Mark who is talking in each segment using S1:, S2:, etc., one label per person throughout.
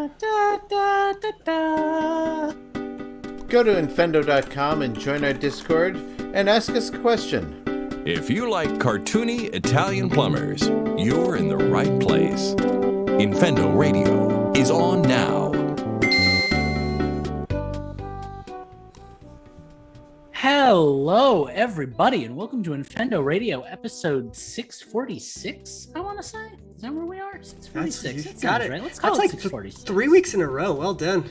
S1: Da, da, da, da.
S2: Go to Infendo.com and join our Discord and ask us a question.
S3: If you like cartoony Italian plumbers, you're in the right place. Infendo Radio is on now.
S1: Hello, everybody, and welcome to Infendo Radio, episode 646, I want to say. Is that where we are? 646.
S4: You
S1: That
S4: got
S1: sounds
S4: it.
S1: right. Let's call
S4: That's
S1: it
S4: like
S1: 646.
S4: 3 weeks in a row. Well done.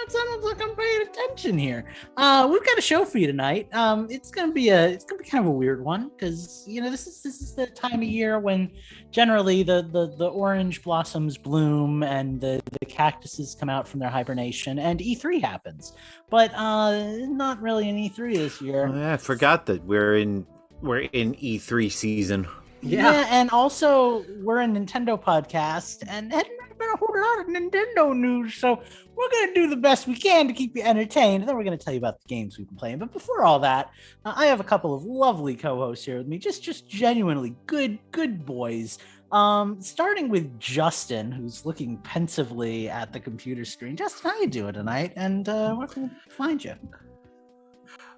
S1: It sounds like I'm paying attention here. We've got a show for you tonight. It's gonna be kind of a weird one because this is the time of year when generally the orange blossoms bloom and the cactuses come out from their hibernation and E3 happens, but not really an E3 this year.
S2: Oh, yeah, I forgot that we're in E3 season.
S1: Yeah, and also we're a Nintendo podcast, and hadn't been a whole lot of Nintendo news, so we're gonna do the best we can to keep you entertained. And then we're gonna tell you about the games we've been playing. But before all that, I have a couple of lovely co-hosts here with me, just genuinely good boys. Starting with Justin, who's looking pensively at the computer screen. Justin, how you doing tonight? And where can we find you?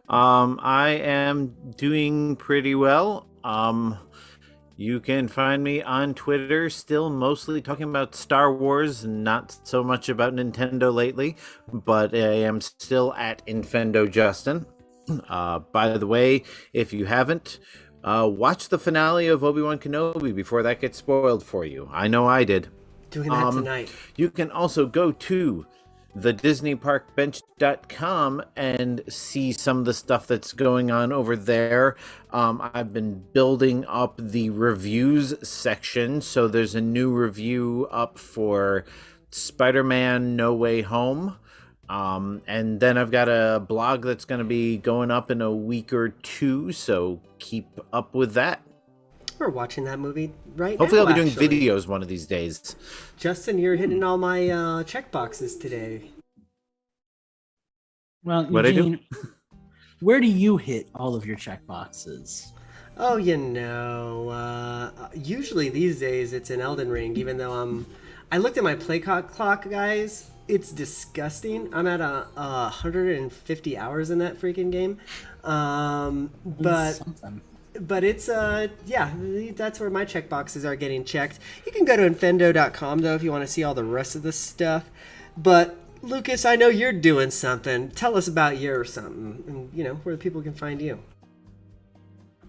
S2: I am doing pretty well. You can find me on Twitter, still mostly talking about Star Wars, not so much about Nintendo lately, but I am still at Infendo Justin. By the way, if you haven't, watch the finale of Obi-Wan Kenobi before that gets spoiled for you. I know I did.
S4: Doing that tonight.
S2: You can also go to the DisneyParkBench.com and see some of the stuff that's going on over there. I've been building up the reviews section, so there's a new review up for Spider-Man No Way Home. And then I've got a blog that's going to be going up in a week or two, so keep up with that.
S4: We're watching that movie right
S2: Hopefully
S4: now,
S2: I'll be doing
S4: actually.
S2: videos one of these days.
S4: Justin, you're hitting all my checkboxes today.
S1: Well,
S2: What'd I do?
S1: Eugene, where do you hit all of your check boxes?
S4: Oh, usually these days it's an Elden Ring, even though I looked at my play clock, guys. It's disgusting. I'm at 150 hours in that freaking game. But it's that's where my check boxes are getting checked. You can go to infendo.com though if you want to see all the rest of the stuff. But Lucas, I know you're doing something. Tell us about your something, and where people can find you.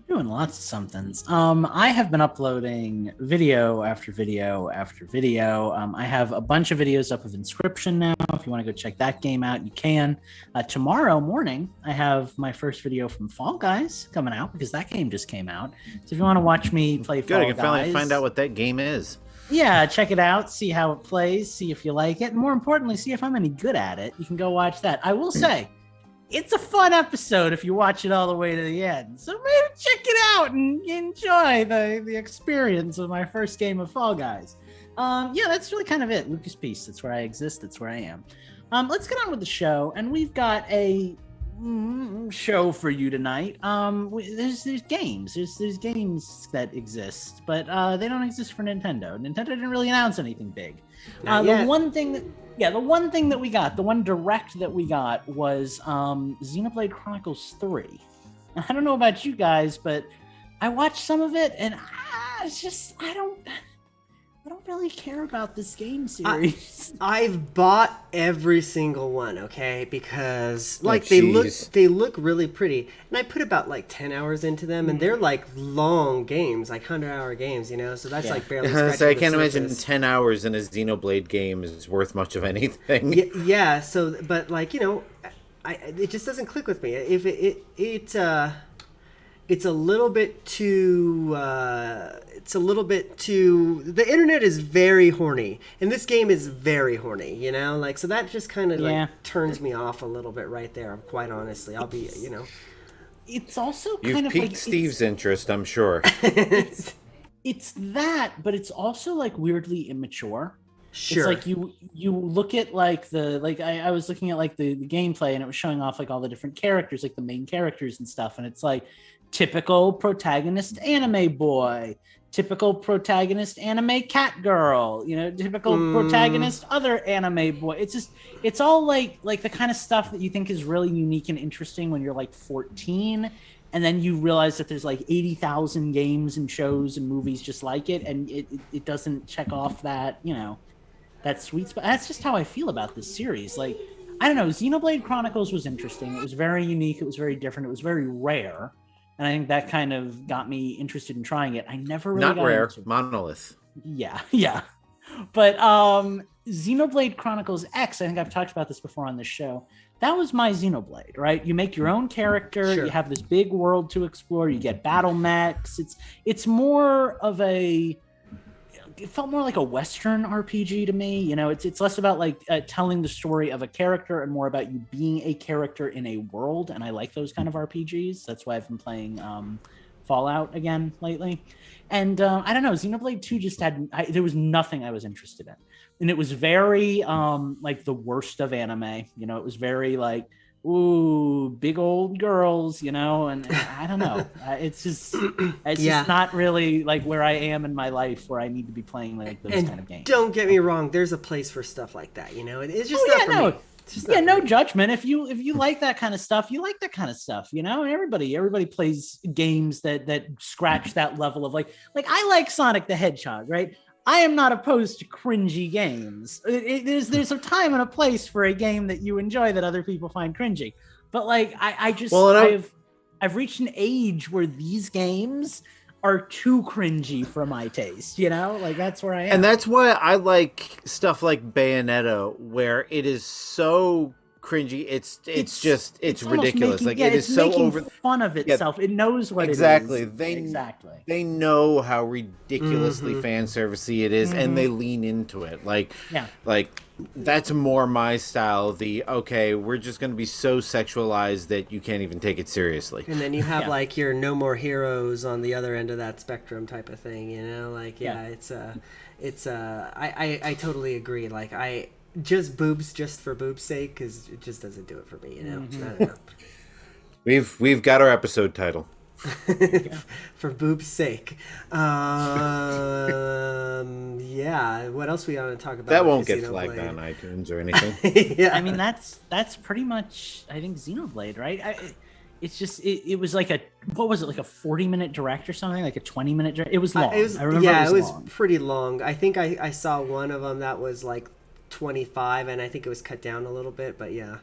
S1: Doing lots of somethings. I have been uploading video after video after video. I have a bunch of videos up of Inscription now. If you want to go check that game out, you can. Tomorrow morning, I have my first video from Fall Guys coming out because that game just came out. So if you want to watch me play Fall
S2: Good,
S1: Guys,
S2: I can finally find out what that game is.
S1: yeah, check it out, see how it plays, see if you like it, and more importantly, see if I'm any good at it. You can go watch that. I will say, it's a fun episode if you watch it all the way to the end. So maybe check it out and enjoy the experience of my first game of Fall Guys. That's really kind of it. Lucas Peace, that's where I exist, that's where I am. Let's get on with the show, and we've got a show for you tonight. There's games. There's games that exist, but they don't exist for Nintendo. Nintendo didn't really announce anything big. The one thing that we got, the one direct that we got was Xenoblade Chronicles 3. I don't know about you guys, but I watched some of it and I don't really care about this game series.
S4: I've bought every single one, okay, because they look really pretty, and I put about 10 hours into them, and they're long games, 100-hour games, so that's barely scratching
S2: So I
S4: the
S2: can't imagine
S4: surface.
S2: 10 hours in a Xenoblade game is worth much of anything.
S4: Yeah. So, but it just doesn't click with me. If it's a little bit too. The internet is very horny, and this game is very horny. So that just kind of turns me off a little bit right there. Quite honestly, I'll be.
S1: It's also
S2: You've
S1: kind of
S2: piqued Steve's interest, I'm sure.
S1: It's that, but it's also weirdly immature.
S4: Sure.
S1: It's you look at I was looking at the gameplay, and it was showing off all the different characters, the main characters and stuff, and it's typical protagonist anime boy, typical protagonist anime cat girl, typical protagonist other anime boy. It's all like the kind of stuff that you think is really unique and interesting when you're like 14, and then you realize that there's like 80,000 games and shows and movies just like it, and it doesn't check off that, that sweet spot. That's just how I feel about this series. Like, I don't know, Xenoblade Chronicles was interesting. It was very unique, it was very different, it was very rare. And I think that kind of got me interested in trying it. I never really
S2: Not
S1: got
S2: rare,
S1: into it.
S2: monolith.
S1: Yeah. But Xenoblade Chronicles X, I think I've talked about this before on this show. That was my Xenoblade, right? You make your own character,
S4: Sure.
S1: You have this big world to explore, you get battle mechs. It's more of it felt more like a Western RPG to me. It's less about like telling the story of a character and more about you being a character in a world. And I like those kind of RPGs. That's why I've been playing Fallout again lately. And I don't know, Xenoblade 2 just there was nothing I was interested in. And it was very like the worst of anime. It was very like, ooh, big old girls, and I don't know. It's just not really like where I am in my life where I need to be playing like those kind of games.
S4: Don't get me wrong, there's a place for stuff like that, It's just me. It's just
S1: no judgment. If you like that kind of stuff, you like that kind of stuff, Everybody plays games that scratch that level of like I like Sonic the Hedgehog, right? I am not opposed to cringy games. There's a time and a place for a game that you enjoy that other people find cringy. But like I've reached an age where these games are too cringy for my taste, Like that's where I am.
S2: And that's why I like stuff like Bayonetta, where it is so cringy. It's ridiculous.
S1: Making,
S2: like it is so over
S1: fun of itself. It knows what
S2: exactly.
S1: it is.
S2: They know how ridiculously fan servicey it is, and they lean into it. Like that's more my style. We're just going to be so sexualized that you can't even take it seriously.
S4: And then you have like your No More Heroes on the other end of that spectrum type of thing, I totally agree. Like just boobs just for boobs' sake, because it just doesn't do it for me, I don't know.
S2: We've got our episode title.
S4: For boobs' sake. What else we want to talk about?
S2: That won't get flagged on iTunes or anything.
S1: I mean, that's pretty much, I think, Xenoblade, right? It was like what was it, like a 40-minute direct or something, like a 20-minute direct? It was long. I remember it was long.
S4: Pretty long. I think I saw one of them that was like 25, and I think it was cut down a little bit, but yeah.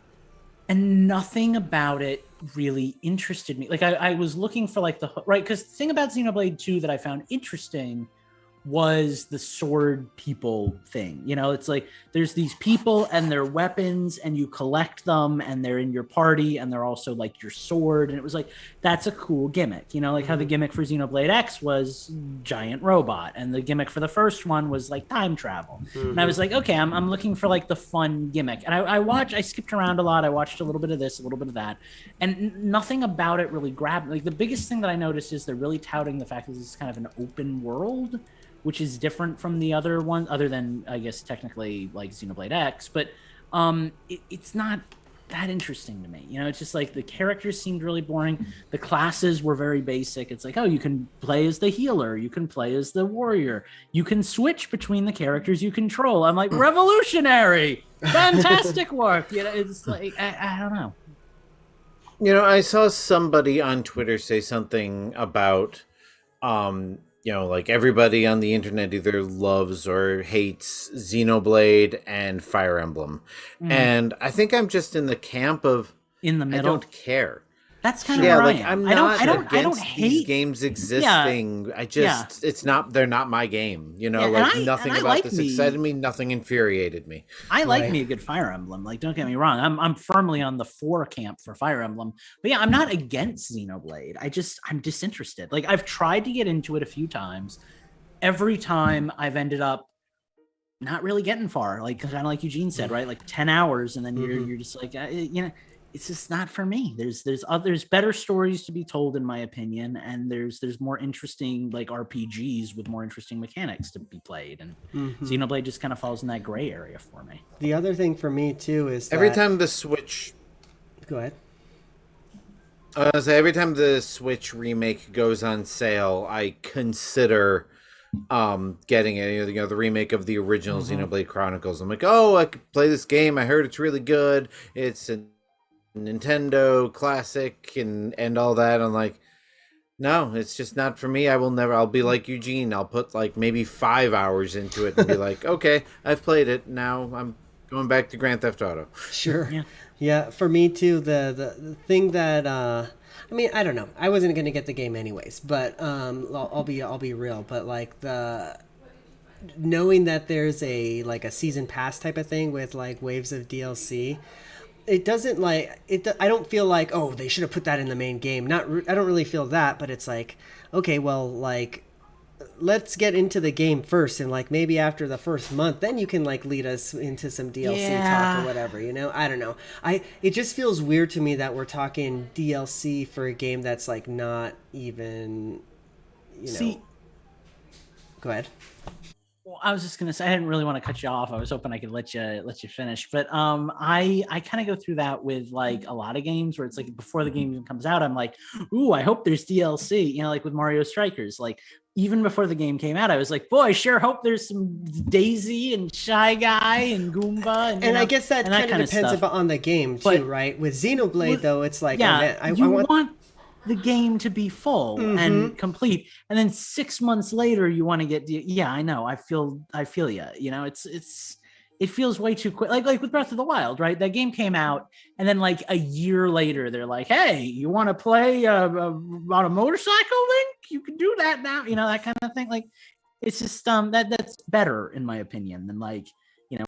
S1: And nothing about it really interested me. Like I was looking for like because the thing about Xenoblade 2 that I found interesting was the sword people thing. It's like there's these people and their weapons, and you collect them, and they're in your party, and they're also like your sword. And it was like, that's a cool gimmick, like how the gimmick for Xenoblade X was giant robot, and the gimmick for the first one was like time travel. And I was like, okay, I'm looking for like the fun gimmick. And I skipped around a lot. I watched a little bit of this, a little bit of that, and nothing about it really grabbed me. Like the biggest thing that I noticed is they're really touting the fact that this is kind of an open world, which is different from the other one, other than, I guess, technically like Xenoblade X, but it's not that interesting to me. It's just like the characters seemed really boring. The classes were very basic. It's like, oh, you can play as the healer, you can play as the warrior, you can switch between the characters you control. I'm like, revolutionary, fantastic work. It's like, I don't know.
S2: I saw somebody on Twitter say something about like everybody on the internet either loves or hates Xenoblade and Fire Emblem. And I think I'm just in the camp of
S1: in the middle.
S2: I don't care.
S1: That's kind of where I am.
S2: I'm not
S1: I don't
S2: against
S1: hate
S2: these games existing. Yeah. They're not my game. Nothing about this excited me, nothing infuriated me.
S1: I like me a good Fire Emblem. Like, don't get me wrong. I'm firmly on the 4 camp for Fire Emblem. But yeah, I'm not against Xenoblade. I'm disinterested. Like, I've tried to get into it a few times. Every time I've ended up not really getting far. Like, kind of like Eugene said, right? Like 10 hours, and then you're just like, it's just not for me. There's better stories to be told, in my opinion, and there's more interesting like RPGs with more interesting mechanics to be played, and Xenoblade just kind of falls in that gray area for me.
S4: The other thing for me too is that...
S2: every time the Switch remake goes on sale, I consider getting it, the remake of the original
S1: Mhm.
S2: Xenoblade Chronicles. I'm like, oh, I could play this game. I heard it's really good. It's a Nintendo classic and all that. I'm like, no, it's just not for me. I'll be like Eugene. I'll put like maybe 5 hours into it and be like, okay, I've played it. Now I'm going back to Grand Theft Auto.
S4: Sure.
S1: Yeah.
S4: Yeah, for me too, the thing that I mean, I don't know. I wasn't gonna get the game anyways, but I'll be real. But like the knowing that there's a like a season pass type of thing with like waves of DLC, it doesn't like it. I don't feel like, oh, they should have put that in the main game. I don't really feel that, but it's like, okay, well, like let's get into the game first, and like maybe after the first month then you can like lead us into some DLC talk or whatever, I don't know. It just feels weird to me that we're talking DLC for a game that's like not even,
S1: See,
S4: go ahead.
S1: well, I was just gonna say I didn't really want to cut you off. I was hoping I could let you finish, but I kind of go through that with like a lot of games where it's like before the game even comes out, I'm like, ooh, I hope there's DLC. Like with Mario Strikers, like even before the game came out, I was like, boy, I sure hope there's some Daisy and Shy Guy and Goomba,
S4: And I guess that kind of depends
S1: stuff.
S4: on the game too,
S1: But
S4: right? With Xenoblade though, it's like,
S1: yeah,
S4: oh, man, I
S1: you
S4: want.
S1: want the game to be full and complete, and then 6 months later you want to get I know, I feel you. It feels way too quick, like with Breath of the Wild, right? That game came out and then like a year later they're like, hey, you want to play on a motorcycle, Link? You can do that now, that kind of thing. Like it's just that's better in my opinion than like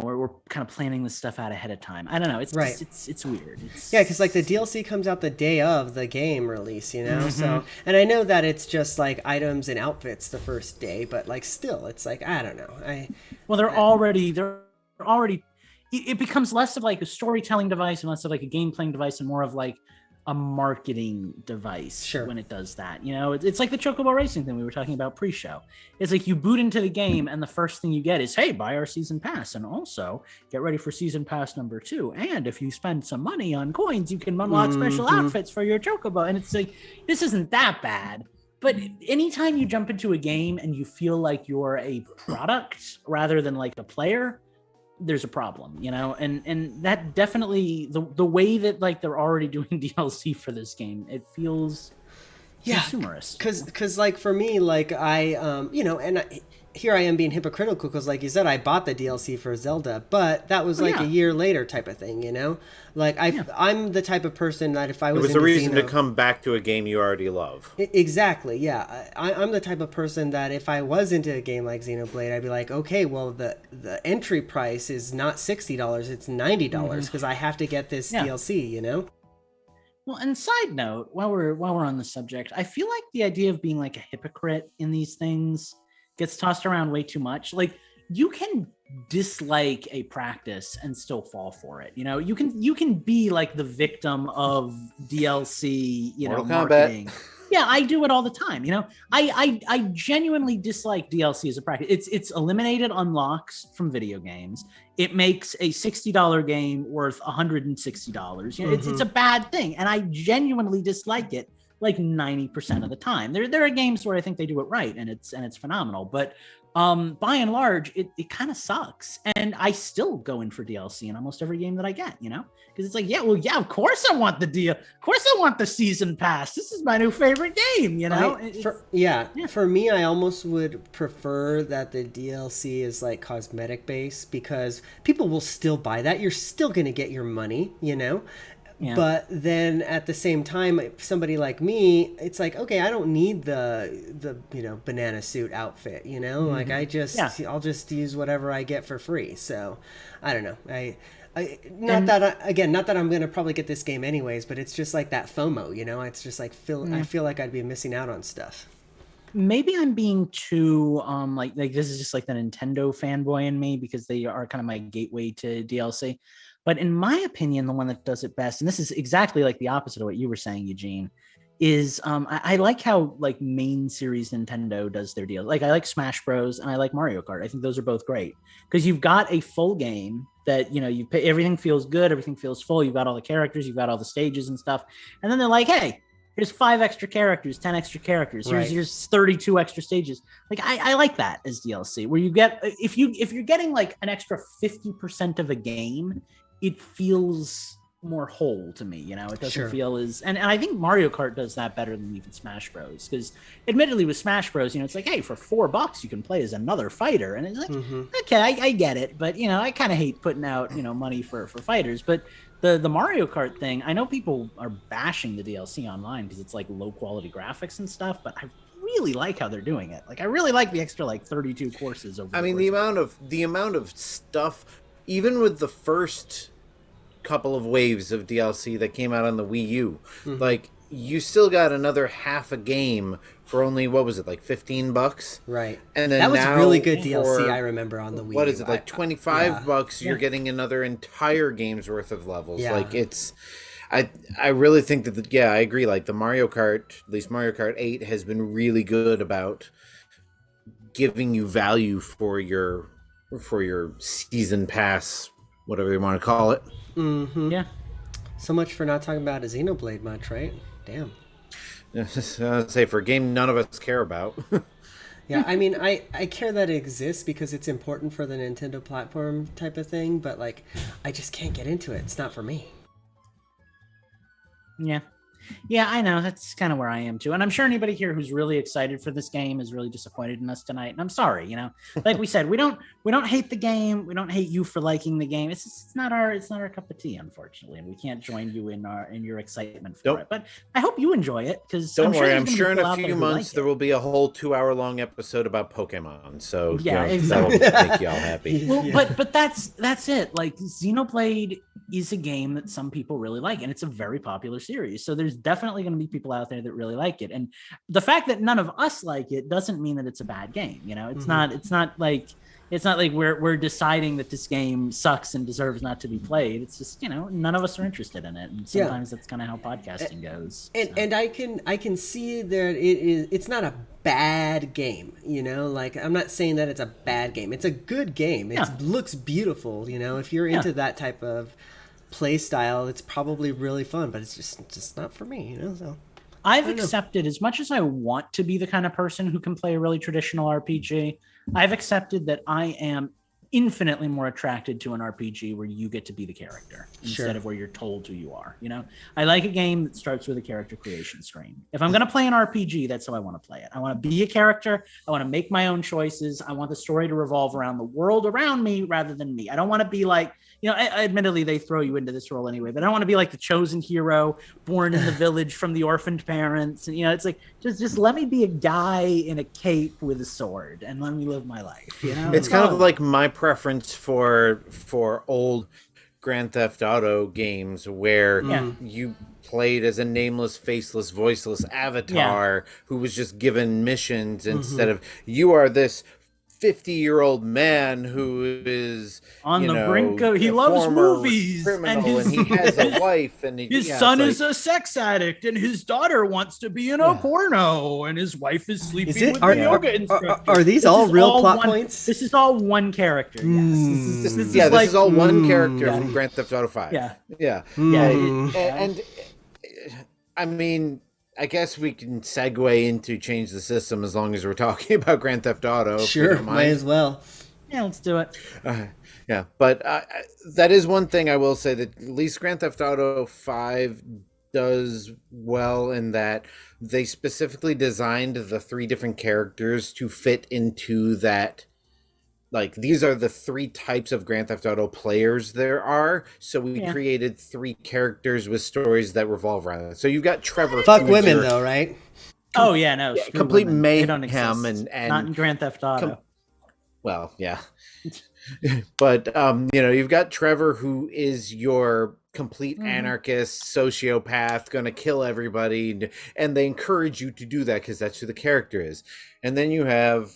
S1: we're kind of planning this stuff out ahead of time. I don't know. It's
S4: Right.
S1: it's weird.
S4: Yeah, because like the DLC comes out the day of the game release, So, and I know that it's just like items and outfits the first day, but like still, it's like I don't know.
S1: Well, they're already. It becomes less of like a storytelling device and less of like a game playing device and more of like a marketing device.
S4: Sure.
S1: When it does that, it's like the Chocobo racing thing we were talking about pre-show. It's like you boot into the game and the first thing you get is, hey, buy our season pass, and also get ready for season pass number 2. And if you spend some money on coins, you can unlock special outfits for your Chocobo. And it's like, this isn't that bad. But anytime you jump into a game and you feel like you're a product rather than like a player, there's a problem, and that definitely the way that like they're already doing DLC for this game, it feels consumerist.
S4: Because like for me, like here I am being hypocritical because like you said, I bought the DLC for Zelda, but that was like a year later type of thing, like I'm the type of person that if I was
S2: a reason to come back to a game you already love.
S4: Exactly, yeah. I'm the type of person that if I was into a game like Xenoblade, I'd be like, okay, well the entry price is not $60, it's $90 because I have to get this DLC,
S1: Well, and side note, while we're on the subject, I feel like the idea of being like a hypocrite in these things gets tossed around way too much. Like you can dislike a practice and still fall for it. You can be like the victim of DLC,
S2: Mortal
S1: marketing.
S2: Kombat.
S1: Yeah, I do it all the time. I genuinely dislike DLC as a practice. It's eliminated unlocks from video games. It makes a $60 game worth $160. It's a bad thing, and I genuinely dislike it like 90% of the time. There are games where I think they do it right, and it's phenomenal. But by and large, it kind of sucks. And I still go in for DLC in almost every game that I get, because it's like, of course I want the deal. Of course I want the season pass. This is my new favorite game,
S4: For me, I almost would prefer that the DLC is like cosmetic based because people will still buy that. You're still going to get your money, Yeah. But then at the same time, somebody like me, it's like, okay, I don't need the banana suit outfit, like I'll just use whatever I get for free. So I don't know. Not that I'm going to probably get this game anyways, but it's just like that FOMO, it's just like I feel like I'd be missing out on stuff.
S1: Maybe I'm being too like this is just like the Nintendo fanboy in me because they are kind of my gateway to DLC. But in my opinion, the one that does it best, and this is exactly like the opposite of what you were saying, Eugene, is I like how like main series Nintendo does their deal. Like I like Smash Bros. And I like Mario Kart. I think those are both great because you've got a full game that, you pay, everything feels good. Everything feels full. You've got all the characters, you've got all the stages and stuff. And then they're like, hey, here's 5 extra characters, 10 extra characters.
S4: Right.
S1: Here's 32 extra stages. Like I like that as DLC, where you get if you're getting like an extra 50% of a game, it feels more whole to me. You know, it doesn't feel as and I think Mario Kart does that better than even Smash Bros. Because admittedly with Smash Bros, you know, it's like, hey, for $4 you can play as another fighter, and it's like, okay, I get it, but you know, I kind of hate putting out, you know, money for fighters. But the Mario Kart thing, I know people are bashing the DLC online because it's like low quality graphics and stuff, but I really like how they're doing it. Like I really like the extra like 32 courses over.
S2: I mean, the amount of stuff, even with the first couple of waves of DLC that came out on the Wii U, like you still got another half a game for only, what was it, like $15?
S4: Right.
S2: And then
S4: that was
S2: now
S4: really good
S2: for,
S4: DLC. I remember on the Wii.
S2: What is it, like $25?
S4: Yeah.
S2: You're getting another entire game's worth of levels.
S4: Yeah.
S2: Like it's, I really think that I agree. Like the Mario Kart, at least Mario Kart 8, has been really good about giving you value for your season pass, whatever you want to call it.
S1: Yeah.
S4: So much for not talking about a Xenoblade much, right? Damn.
S2: I'd say for a game none of us care about.
S4: Yeah, I mean, I care that it exists because it's important for the Nintendo platform type of thing, but like, I just can't get into it. It's not for me.
S1: Yeah, I know. That's kind of where I am too. And I'm sure anybody here who's really excited for this game is really disappointed in us tonight. And I'm sorry, you know. Like we said, we don't hate the game. We don't hate you for liking the game. It's not our cup of tea, unfortunately, and we can't join you in your excitement for it. But I hope you enjoy it, because
S2: don't worry. I'm sure in a few months there will be a whole 2-hour-long episode about Pokemon. So
S1: yeah,
S2: exactly. That'll make you all happy.
S1: Well, but that's it. Like Xenoblade is a game that some people really like, and it's a very popular series. So there's definitely going to be people out there that really like it. And the fact that none of us like it doesn't mean that it's a bad game. You know, it's not like we're deciding that this game sucks and deserves not to be played. It's just, you know, none of us are interested in it. And sometimes that's kind of how podcasting goes.
S4: And I can see that it's not a bad game, you know, like I'm not saying that it's a bad game. It's a good game. It looks beautiful, you know, if you're into that type of play style, it's probably really fun, but it's just not for me, you know. So
S1: I've accepted, as much as I want to be the kind of person who can play a really traditional RPG, I've accepted that I am infinitely more attracted to an RPG where you get to be the character instead of where you're told who you are. You know, I like a game that starts with a character creation screen. If I'm going to play an RPG, that's how I want to play it. I want to be a character. I want to make my own choices. I want the story to revolve around the world around me rather than me. I don't want to be like, you know, admittedly they throw you into this role anyway, but I don't want to be like the chosen hero born in the village from the orphaned parents. And, you know, it's like, just let me be a guy in a cape with a sword and let me live my life. You know,
S2: it's kind of like my preference for old Grand Theft Auto games where you played as a nameless, faceless, voiceless avatar who was just given missions instead of you are this 50-year-old man who is
S1: on the brink of, he loves movies
S2: and he has a wife and
S1: his son is a sex addict and his daughter wants to be in a porno and his wife is sleeping with the yoga instructor.
S4: Are these all real plot points?
S1: This is all one character. Yes.
S2: This is all one character from Grand Theft Auto 5. And I mean, I guess we can segue into change the system as long as we're talking about Grand Theft Auto.
S4: Sure, might as well.
S1: Yeah, let's do it.
S2: But that is one thing I will say, that at least Grand Theft Auto 5 does well in that they specifically designed the 3 different characters to fit into that. Like, these are the 3 types of Grand Theft Auto players there are. So we created 3 characters with stories that revolve around it. So you've got Trevor.
S4: Fuck women, though, right?
S1: Oh, yeah, no.
S2: Complete
S1: women.
S2: mayhem. And
S1: not in Grand Theft Auto.
S2: Well, yeah. But, you know, you've got Trevor, who is your complete anarchist, sociopath, going to kill everybody. And they encourage you to do that because that's who the character is. And then you have...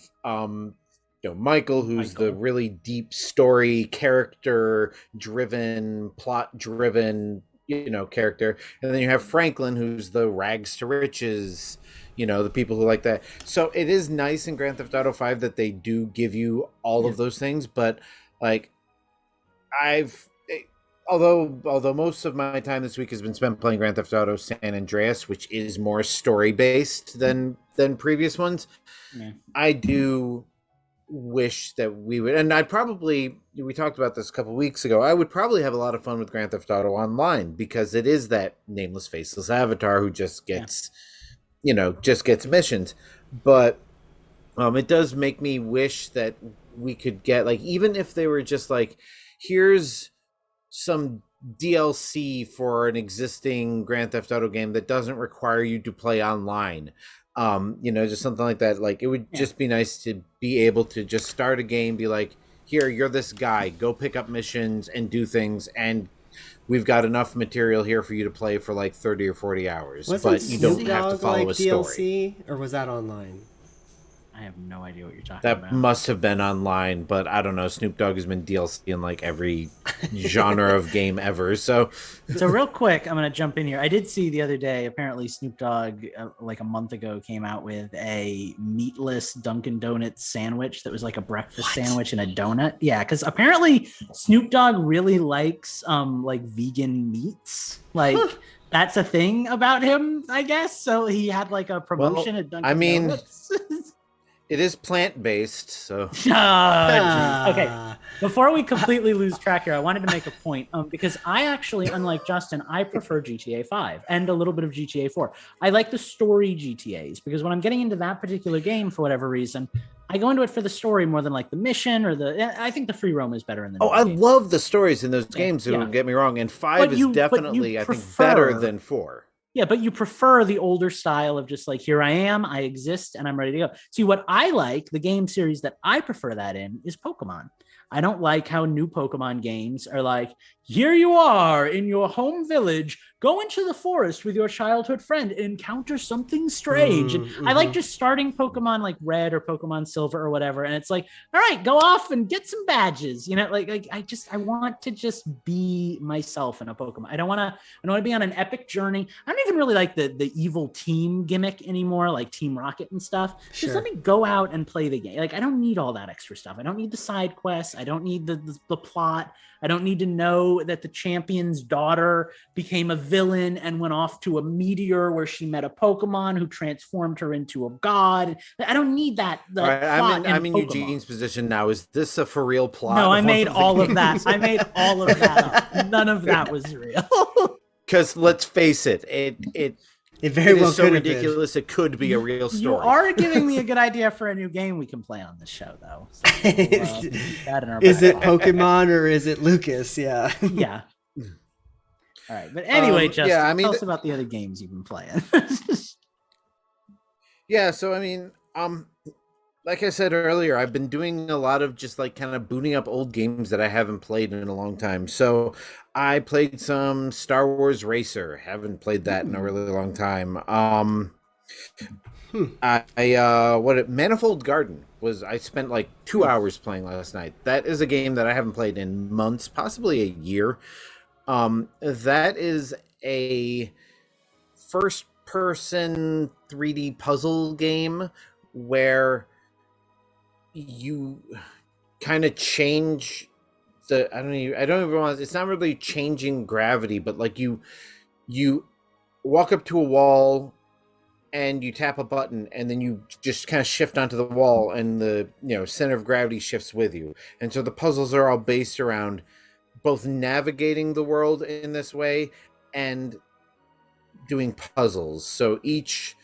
S2: Michael, who's the really deep story, character-driven, plot-driven, character. And then you have Franklin, who's the rags to riches, the people who like that. So it is nice in Grand Theft Auto 5 that they do give you all of those things. But, like, Although most of my time this week has been spent playing Grand Theft Auto San Andreas, which is more story based than previous ones,
S1: Yeah.
S2: I do wish that we would, and we talked about this a couple weeks ago. I would probably have a lot of fun with Grand Theft Auto Online because it is that nameless, faceless avatar who just gets, just gets missions. But it does make me wish that we could get, like, even if they were just like, here's some DLC for an existing Grand Theft Auto game that doesn't require you to play online. Just something like that. Like, it would just be nice to be able to just start a game, be like, here, you're this guy, go pick up missions and do things, and we've got enough material here for you to play for like 30 or 40 hours.
S4: Wasn't
S2: but you don't
S4: Snoop
S2: have to
S4: Dogg
S2: follow
S4: like
S2: a story.
S4: DLC, or was that online?
S1: I have no idea what you're talking
S2: That
S1: about.
S2: must have been online, but I don't know. Snoop Dogg has been DLC in like every genre of game ever. So
S1: real quick, I'm going to jump in here. I did see the other day, apparently Snoop Dogg, like a month ago, came out with a meatless Dunkin' Donuts sandwich that was like a breakfast sandwich and a donut. Yeah, because apparently Snoop Dogg really likes like vegan meats. Like that's a thing about him, I guess. So he had like a promotion at Dunkin' Donuts.
S2: It is plant-based, so...
S1: Okay, before we completely lose track here, I wanted to make a point, because I actually, unlike Justin, I prefer GTA 5 and a little bit of GTA 4. I like the story GTAs, because when I'm getting into that particular game, for whatever reason, I go into it for the story more than like the mission or I think the free roam is better in the
S2: I love the stories in those games, don't get me wrong, and 5 is definitely, I think, better than 4.
S1: Yeah, but you prefer the older style of just like, here I am, I exist, and I'm ready to go. See, what I like, the game series that I prefer that in, is Pokemon. I don't like how new Pokemon games are like, here you are in your home village, go into the forest with your childhood friend and encounter something strange. I like just starting Pokemon like Red or Pokemon Silver or whatever, and it's like, all right, go off and get some badges. I want to just be myself in a Pokemon. I don't want to be on an epic journey. I don't even really like the evil team gimmick anymore, like Team Rocket and stuff. Just let me go out and play the game. Like, I don't need all that extra stuff. I don't need the side quests. I don't need the plot. I don't need to know that the champion's daughter became a villain and went off to a meteor where she met a Pokemon who transformed her into a god. I don't need that.
S2: Right, I'm in Eugene's position now. Is this a for real plot?
S1: No, I made all of that. I made all of that up. None of that was real.
S2: Because let's face it, it very well is so ridiculous. It could be a real story.
S1: You are giving me a good idea for a new game we can play on this show, though. So,
S4: is it Pokemon or is it Lucas? Yeah.
S1: Yeah. All right, but anyway, Justin, tell us about the other games you've been playing.
S2: Yeah, so like I said earlier, I've been doing a lot of just like kind of booting up old games that I haven't played in a long time. So I played some Star Wars Racer. Haven't played that in a really long time. Manifold Garden I spent like 2 hours playing last night. That is a game that I haven't played in months, possibly a year. That is a first-person 3D puzzle game where you kind of change it's not really changing gravity, but like you walk up to a wall and you tap a button and then you just kind of shift onto the wall and the center of gravity shifts with you. And so the puzzles are all based around both navigating the world in this way and doing puzzles. So each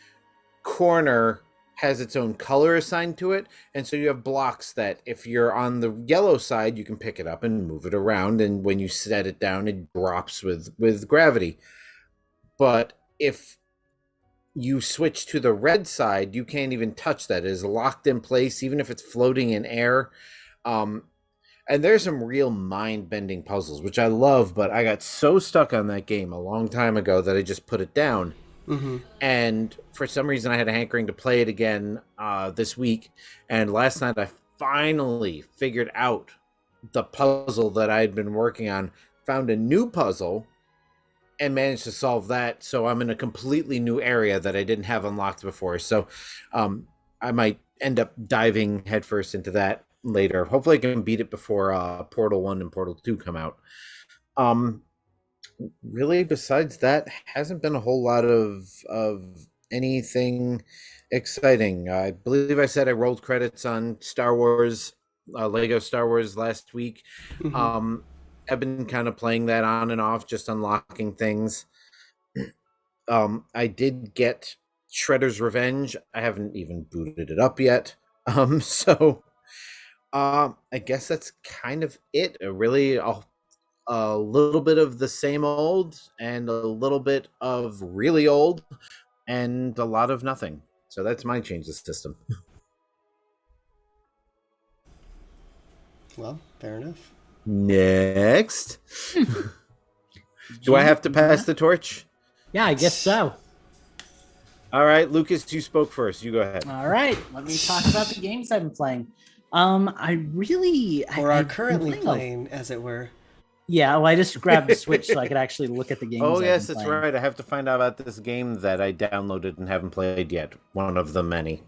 S2: corner has its own color assigned to it, and so you have blocks that if you're on the yellow side, you can pick it up and move it around, and when you set it down, it drops with gravity. But if you switch to the red side, you can't even touch that. It is locked in place, even if it's floating in air. And there's some real mind-bending puzzles, which I love, but I got so stuck on that game a long time ago that I just put it down. Mm-hmm. And for some reason I had a hankering to play it again this week, and last night I finally figured out the puzzle that I had been working on, found a new puzzle and managed to solve that. So I'm in a completely new area that I didn't have unlocked before. So I might end up diving headfirst into that later. Hopefully I can beat it before Portal 1 and Portal 2 come out. Um, really, besides that, hasn't been a whole lot of anything exciting. I believe I said I rolled credits on Star Wars, Lego Star Wars last week.
S4: Hmm.
S2: Um, I've been kind of playing that on and off, just unlocking things. I did get Shredder's Revenge. I haven't even booted it up yet. So I guess that's kind of it. Really, a little bit of the same old and a little bit of really old and a lot of nothing. So that's my change of system.
S4: Well, fair enough.
S2: Next. Do I have to pass the torch?
S1: Yeah, I guess so.
S2: All right, Lucas, you spoke first. You go ahead.
S1: All right, let me talk about the games I've been playing. I really
S4: Or are
S1: I've been
S4: currently
S1: a-
S4: playing, as it were.
S1: Yeah, well, I just grabbed the Switch so I could actually look at the games.
S2: Oh,
S1: I've
S2: yes,
S1: been
S2: that's
S1: playing.
S2: right. I have to find out about this game that I downloaded and haven't played yet. One of the many.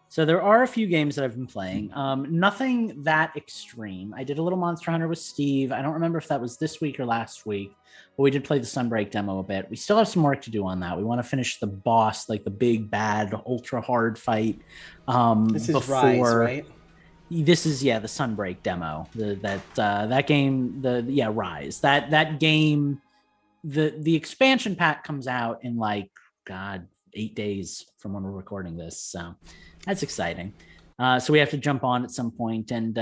S1: So there are a few games that I've been playing. Nothing that extreme. I did a little Monster Hunter with Steve. I don't remember if that was this week or last week, but we did play the Sunbreak demo a bit. We still have some work to do on that. We want to finish the boss, like the big bad ultra hard fight.
S4: This is Rise, right?
S1: This is the Sunbreak demo. That game, Rise. That game, the expansion pack comes out in like 8 days from when we're recording this. So that's exciting. So we have to jump on at some point and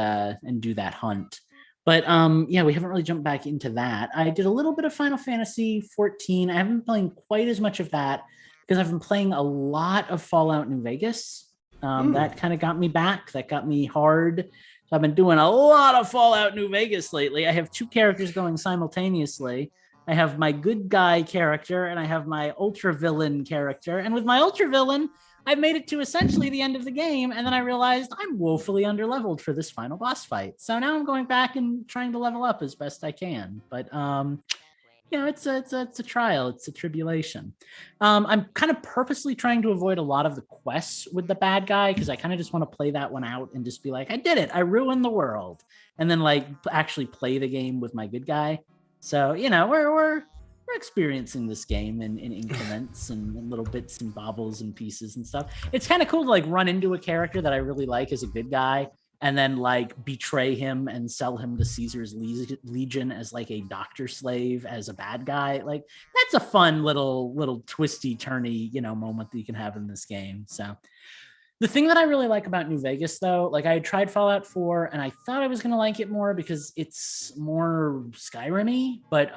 S1: do that hunt. But we haven't really jumped back into that. I did a little bit of Final Fantasy 14. I haven't been playing quite as much of that because I've been playing a lot of Fallout New Vegas. That kind of got me back. That got me hard. So I've been doing a lot of Fallout New Vegas lately. I have two characters going simultaneously. I have my good guy character and I have my ultra villain character. And with my ultra villain, I've made it to essentially the end of the game. And then I realized I'm woefully underleveled for this final boss fight. So now I'm going back and trying to level up as best I can. But it's a trial. It's a tribulation. I'm kind of purposely trying to avoid a lot of the quests with the bad guy because I kind of just want to play that one out and just be like, I did it. I ruined the world. And then like actually play the game with my good guy. So, we're experiencing this game in increments and little bits and bobbles and pieces and stuff. It's kind of cool to like run into a character that I really like as a good guy and then like betray him and sell him to Caesar's Legion as like a doctor slave as a bad guy. Like that's a fun little twisty turny, moment that you can have in this game. So the thing that I really like about New Vegas, though, like I had tried Fallout 4 and I thought I was going to like it more because it's more Skyrim-y, but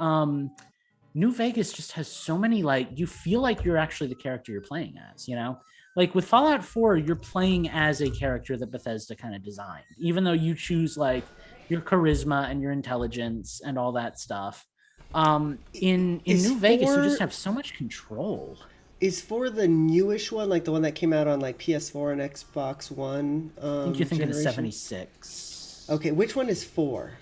S1: New Vegas just has so many, like, you feel like you're actually the character you're playing as, Like with Fallout 4, you're playing as a character that Bethesda kind of designed, even though you choose like your charisma and your intelligence and all that stuff. In New Vegas, you just have so much control.
S4: Is 4 the newish one, like the one that came out on like PS4 and Xbox One?
S1: I think you're thinking
S4: generation?
S1: of 76.
S4: Okay, which one is 4?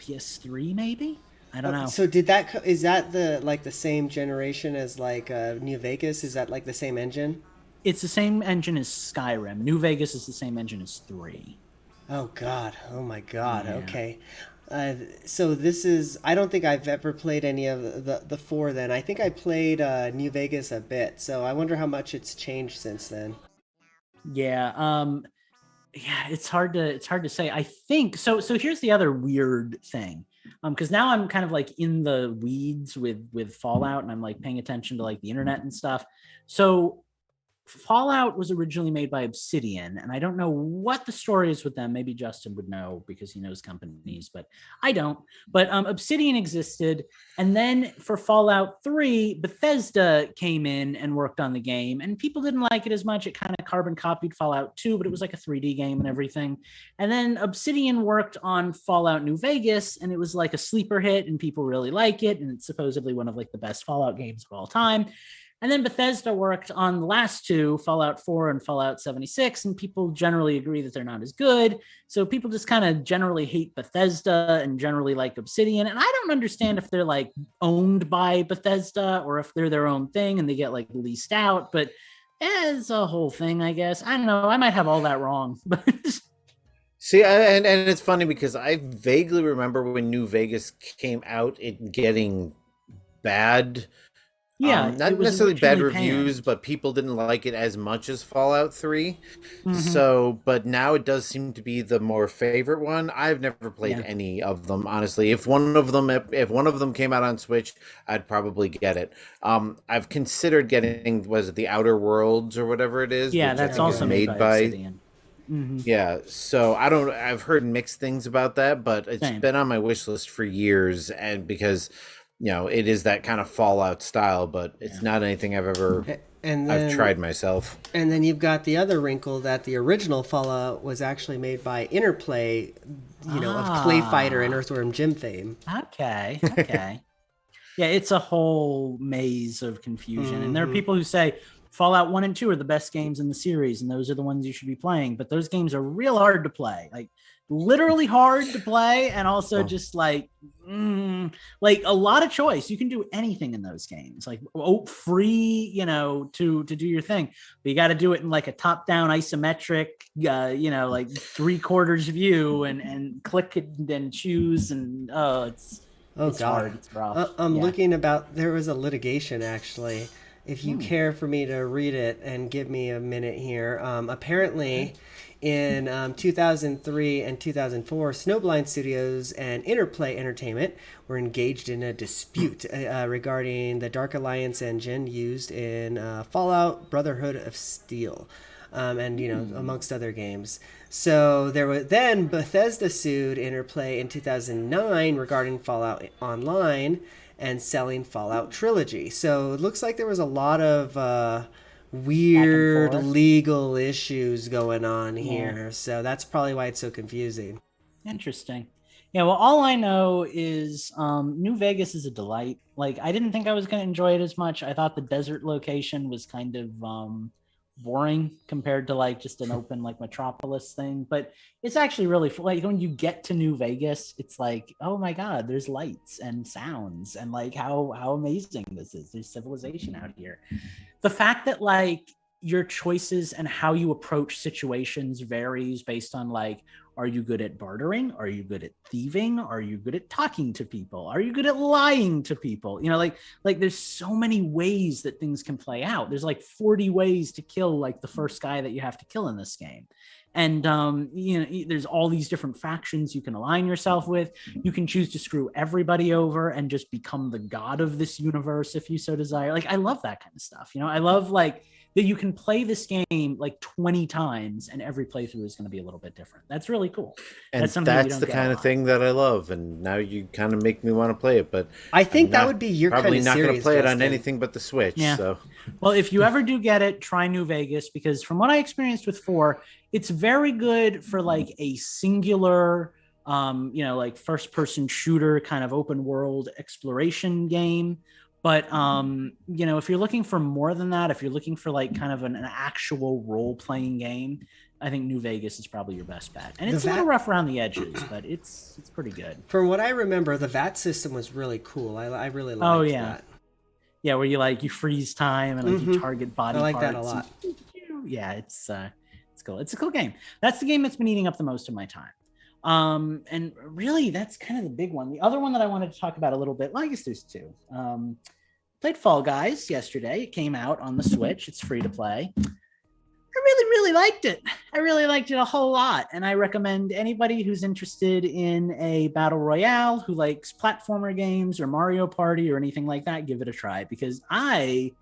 S1: PS3 maybe? I don't know.
S4: So is that the same generation as like New Vegas? Is that like the same engine?
S1: It's the same engine as Skyrim. New Vegas is the same engine as 3.
S4: Oh God! Oh my God!
S1: Yeah.
S4: Okay. So this is, I don't think I've ever played any of the 4 then. I think I played New Vegas a bit, so I wonder how much it's changed since then.
S1: Yeah, it's hard to say. I think so here's the other weird thing. Because now I'm kind of like in the weeds with Fallout and I'm like paying attention to like the internet and stuff. So Fallout was originally made by Obsidian, and I don't know what the story is with them. Maybe Justin would know because he knows companies, but I don't. But Obsidian existed, and then for Fallout 3, Bethesda came in and worked on the game, and people didn't like it as much. It kind of carbon copied Fallout 2, but it was like a 3D game and everything. And then Obsidian worked on Fallout New Vegas, and it was like a sleeper hit, and people really like it, and it's supposedly one of like the best Fallout games of all time. And then Bethesda worked on the last two, Fallout 4 and Fallout 76, and people generally agree that they're not as good. So people just kind of generally hate Bethesda and generally like Obsidian. And I don't understand if they're like owned by Bethesda or if they're their own thing and they get like leased out. But it's a whole thing, I guess. I don't know. I might have all that wrong. But
S2: See, and it's funny because I vaguely remember when New Vegas came out, it getting bad.
S1: Yeah, it
S2: Not
S1: was
S2: necessarily bad
S1: originally
S2: reviews,
S1: panned.
S2: but people didn't like it as much as Fallout 3.
S1: Hmm.
S2: So, but now it does seem to be the more favorite one. I've never played
S1: Yeah,
S2: any of them, honestly. If one of them came out on Switch, I'd probably get it. I've considered getting, was it the Outer Worlds or whatever it is,
S1: yeah,
S2: which I
S1: that's
S2: think is
S1: also made
S2: made
S1: by
S2: by.
S1: Obsidian. Hmm.
S2: Yeah, so I've heard mixed things about that, but it's
S1: Same.
S2: been on my wish list for years, and because it is that kind of Fallout style, but it's
S1: Yeah.
S2: not anything
S4: And
S2: I've
S4: then
S2: tried myself.
S4: you've got the other wrinkle that the original Fallout was actually made by Interplay, of Clay Fighter and
S1: Ah,
S4: Earthworm Jim fame.
S1: okay, okay. Yeah, it's a whole maze of confusion. And there are
S4: Hmm.
S1: people who say Fallout 1 and 2 are the best games in the series, and those are the ones you should be playing. But those games are real hard to play. Like literally hard to play, and also
S2: Oh,
S1: just like a lot of choice. You can do anything in those games. Like free, to do your thing. But you got to do it in like a top-down isometric, like 3/4 view and click it and choose and
S4: Oh
S1: it's
S4: God,
S1: hard. It's rough.
S4: I'm
S1: Yeah.
S4: looking about. There was a litigation actually. If you
S1: Hmm.
S4: care for me to read it and give me a minute here,
S1: Okay.
S4: apparently, in 2003 and 2004, Snowblind Studios and Interplay Entertainment were engaged in a dispute regarding the Dark Alliance engine used in Fallout: Brotherhood of Steel, and
S1: Hmm.
S4: amongst other games. So there was then Bethesda sued Interplay in 2009 regarding Fallout Online and selling Fallout Trilogy. So it looks like there was a lot of
S1: Back and
S4: weird
S1: forth.
S4: legal issues going on
S1: Yeah.
S4: here. So that's probably why it's so confusing.
S1: Interesting. Yeah, well, all I know is New Vegas is a delight. Like, I didn't think I was going to enjoy it as much. I thought the desert location was kind of boring compared to like just an open like metropolis thing. But it's actually really like when you get to New Vegas, it's like, oh my God, there's lights and sounds and like how amazing this is. There's civilization out here. The fact that like your choices and how you approach situations varies based on like, are you good at bartering? Are you good at thieving? Are you good at talking to people? Are you good at lying to people? Like there's so many ways that things can play out. There's like 40 ways to kill like the first guy that you have to kill in this game. And there's all these different factions you can align yourself with. You can choose to screw everybody over and just become the god of this universe if you so desire. Like I love that kind of stuff. I love like that you can play this game like 20 times and every playthrough is going to be a little bit different. That's really cool. That's
S2: and
S1: something that you
S2: that's
S1: don't
S2: the
S1: get a
S2: kind of
S1: lot.
S2: thing that I love. And now you kind of make me want to play it, but
S4: I
S2: I'm
S4: think that
S2: not
S4: would be your kind
S2: probably
S4: of
S2: not going to
S4: series,
S2: play it on
S4: Justin.
S2: anything but the Switch.
S1: Yeah.
S2: So,
S1: Well, if you ever do get it, try New Vegas because from what I experienced with 4, it's very good for like a singular like first person shooter kind of open world exploration game. But if you're looking for more than that, if you're looking for like kind of an actual role playing game, I think New Vegas is probably your best bet. And
S4: The
S1: it's a little
S4: VAT,
S1: rough around the edges, but it's pretty good.
S4: from what I remember, the VAT system was really cool. I really
S1: Oh
S4: liked
S1: yeah.
S4: that.
S1: Yeah, where you freeze time and like you
S4: Hmm.
S1: target
S4: I
S1: body
S4: like that a
S1: parts. And,
S4: lot.
S1: yeah, it's cool. It's a cool game. That's the game that's been eating up the most of my time. And really, that's kind of the big one. The other one that I wanted to talk about a little bit, well, I guess there's two. Played Fall Guys yesterday. It came out on the Switch. It's free to play. I really, really liked it. I really liked it a whole lot. And I recommend anybody who's interested in a battle royale, who likes platformer games or Mario Party or anything like that, give it a try because I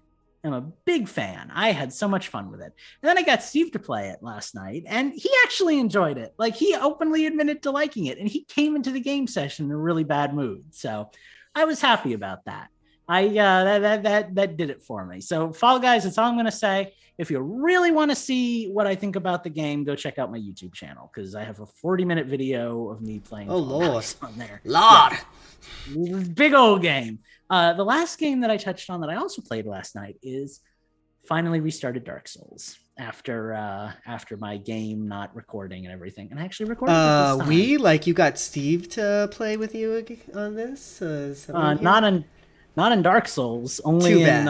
S1: am a big fan. I had so much fun with it. And then I got Steve to play it last night, and he actually enjoyed it. Like he openly admitted to liking it, and he came into the game session in a really bad mood. So I was happy about that. That did it for me. So Fall Guys, that's all I'm gonna say. If you really want to see what I think about the game, go check out my YouTube channel because I have a 40-minute video of me playing
S4: Oh
S1: Fall
S4: Lord,
S1: Guys on there.
S4: Lord.
S1: Yeah. Big old game. The last game that I touched on that I also played last night is finally restarted Dark Souls after my game not recording and everything, and I actually recorded it this time.
S4: You got Steve to play with you on this? Is that what I'm
S1: Not
S4: hearing?
S1: in Dark Souls,
S4: Too bad.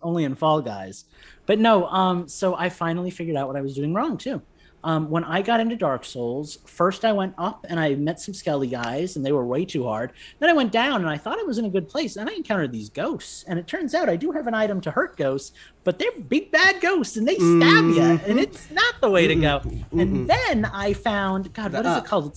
S1: only in Fall Guys. But no, so I finally figured out what I was doing wrong too. When I got into Dark Souls, first I went up and I met some skelly guys, and they were way too hard. Then I went down and I thought I was in a good place, and I encountered these ghosts. And it turns out I do have an item to hurt ghosts, but they're big bad ghosts, and they stab you, and it's not the way to go. And then I found, God, what is it called?